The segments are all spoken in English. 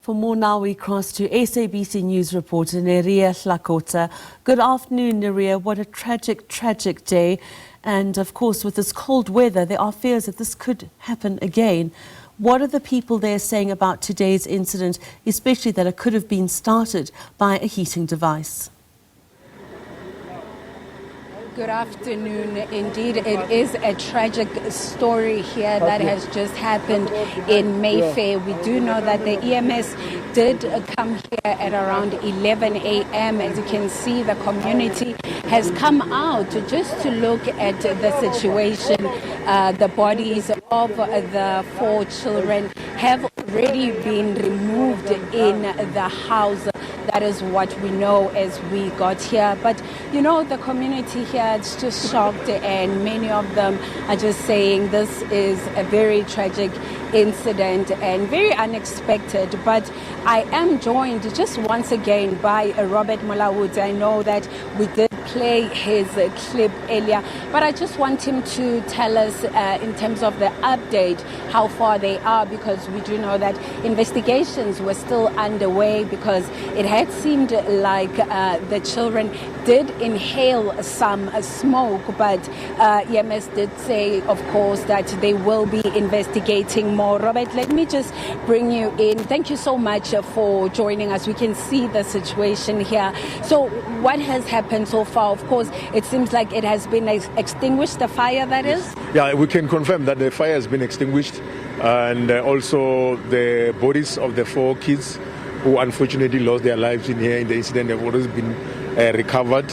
For more now, we cross to SABC News reporter Neria Hlakota. Good afternoon, Neria. What a tragic day. And of course, with this cold weather, there are fears that this could happen again. What are the people there saying about today's incident, especially that it could have been started by a heating device? Good afternoon. Indeed, it is a tragic story here that has just happened in Mayfair. We do know that the EMS did come here at around 11 a.m. As you can see, the community has come out just to look at the situation. The bodies of the 4 children have already been removed in the house. That is what we know as we got here. But, you know, the community here is just shocked, and many of them are just saying this is a very tragic incident and very unexpected. But I am joined just once again by Robert Molawuti. I know that we did play his clip earlier, but I just want him to tell us in terms of the update how far they are, because we do know that investigations were still underway, because it had seemed like the children did inhale some smoke, but EMS did say, of course, that they will be investigating more. Robert, let me just bring you in. Thank you so much for joining us. We can see the situation here. So what has happened so far? Of course, it seems like it has been extinguished, the fire, that is? Yeah, we can confirm that the fire has been extinguished, and also the bodies of the 4 kids who unfortunately lost their lives in here in the incident have already been recovered.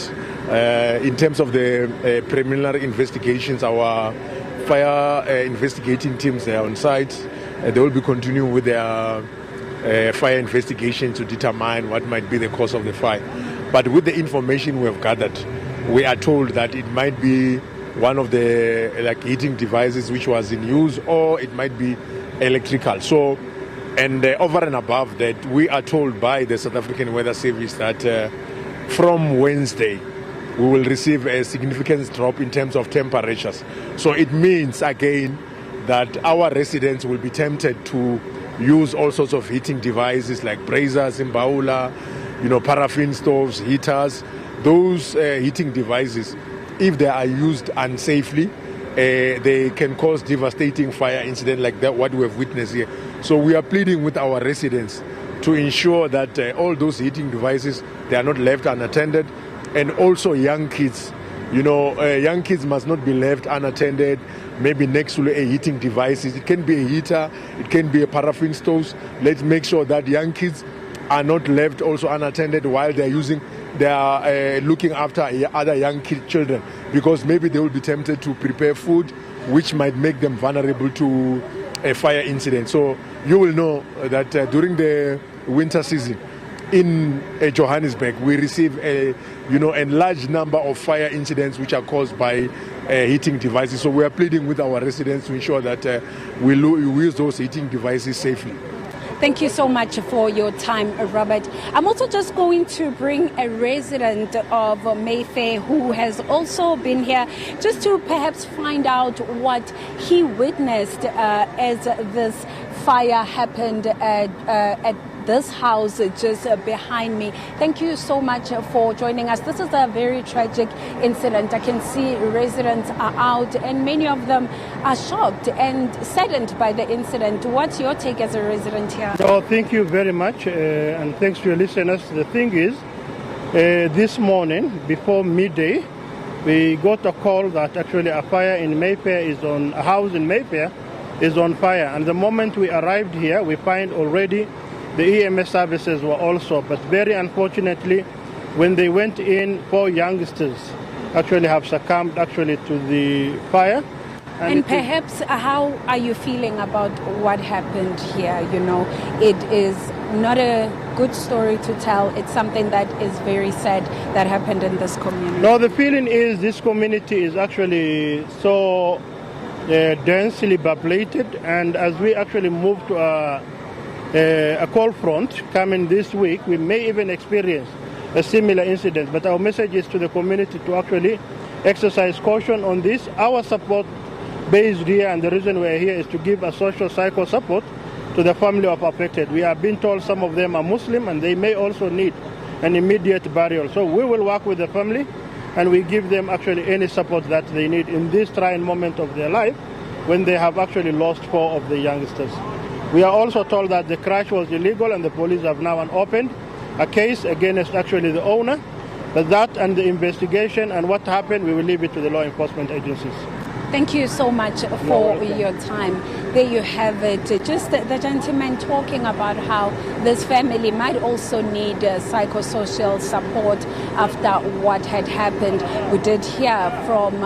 In terms of the preliminary investigations, our fire investigating teams are on site. They will be continuing with their fire investigation to determine what might be the cause of the fire. But with the information we have gathered, we are told that it might be one of the heating devices which was in use, or it might be electrical. So, and over and above that, we are told by the South African Weather Service that from Wednesday, we will receive a significant drop in terms of temperatures. So it means, again, that our residents will be tempted to use all sorts of heating devices like braziers, imbaula, paraffin stoves, heaters. Those heating devices, if they are used unsafely, they can cause devastating fire incidents like that, what we have witnessed here. So we are pleading with our residents to ensure that all those heating devices, they are not left unattended. And also young kids, young kids must not be left unattended, maybe next to a heating device. It can be a heater, it can be a paraffin stove. Let's make sure that young kids are not left also unattended while they are looking after other young children, because maybe they will be tempted to prepare food which might make them vulnerable to a fire incident. So you will know that during the winter season in Johannesburg, we receive a large number of fire incidents which are caused by heating devices. So we are pleading with our residents to ensure that we use those heating devices safely. Thank you so much for your time, Robert. I'm also just going to bring a resident of Mayfair who has also been here, just to perhaps find out what he witnessed as this fire happened at this house just behind me. Thank you so much for joining us. This is a very tragic incident. I can see residents are out, and many of them are shocked and saddened by the incident. What's your take as a resident here? Oh, thank you very much, and thanks to your listeners. The thing is, this morning before midday, we got a call that actually a fire in Mayfair a house in Mayfair is on fire. And the moment we arrived here, we find already the EMS services were also, but very unfortunately, when they went in, 4 youngsters actually have succumbed to the fire. And perhaps how are you feeling about what happened here? It is not a good story to tell. It's something that is very sad that happened in this community. No, the feeling is this community is actually so densely populated, and as we actually move to a cold front coming this week, we may even experience a similar incident. But our message is to the community to actually exercise caution on this. Our support based here, and the reason we're here is to give a social psycho support to the family of affected. We have been told some of them are Muslim and they may also need an immediate burial. So we will work with the family and we give them actually any support that they need in this trying moment of their life when they have actually lost 4 of the youngsters. We are also told that the crash was illegal and the police have now opened a case against actually the owner. But that and the investigation and what happened, we will leave it to the law enforcement agencies. Thank you so much for your time. There you have it. Just the gentleman talking about how this family might also need psychosocial support after what had happened. We did hear from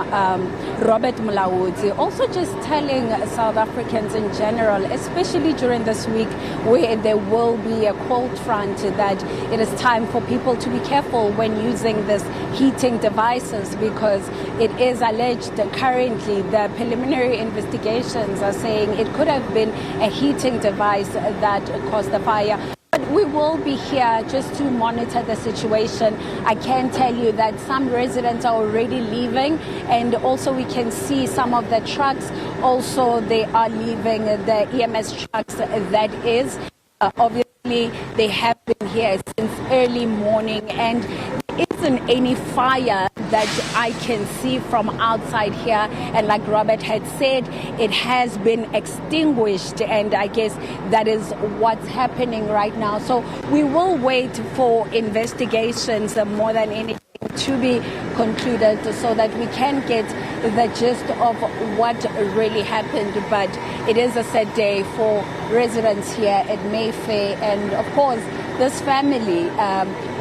Robert Mulaudzi, also just telling South Africans in general, especially during this week where there will be a cold front, that it is time for people to be careful when using these heating devices, because it is alleged currently the preliminary investigations are saying it could have been a heating device that caused the fire. But we will be here just to monitor the situation. I can tell you that some residents are already leaving, and also we can see some of the trucks. Also, they are leaving, the EMS trucks, that is. Obviously, they have been here since early morning, and there isn't any fire that I can see from outside here. And like Robert had said, it has been extinguished, and I guess that is what's happening right now. So we will wait for investigations more than anything to be concluded so that we can get the gist of what really happened. But it is a sad day for residents here at Mayfair, and of course this family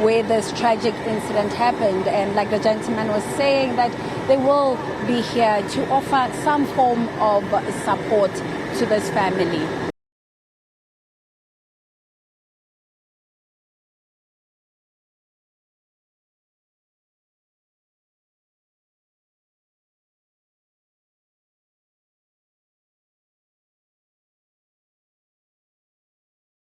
where this tragic incident happened. And like the gentleman was saying, that they will be here to offer some form of support to this family.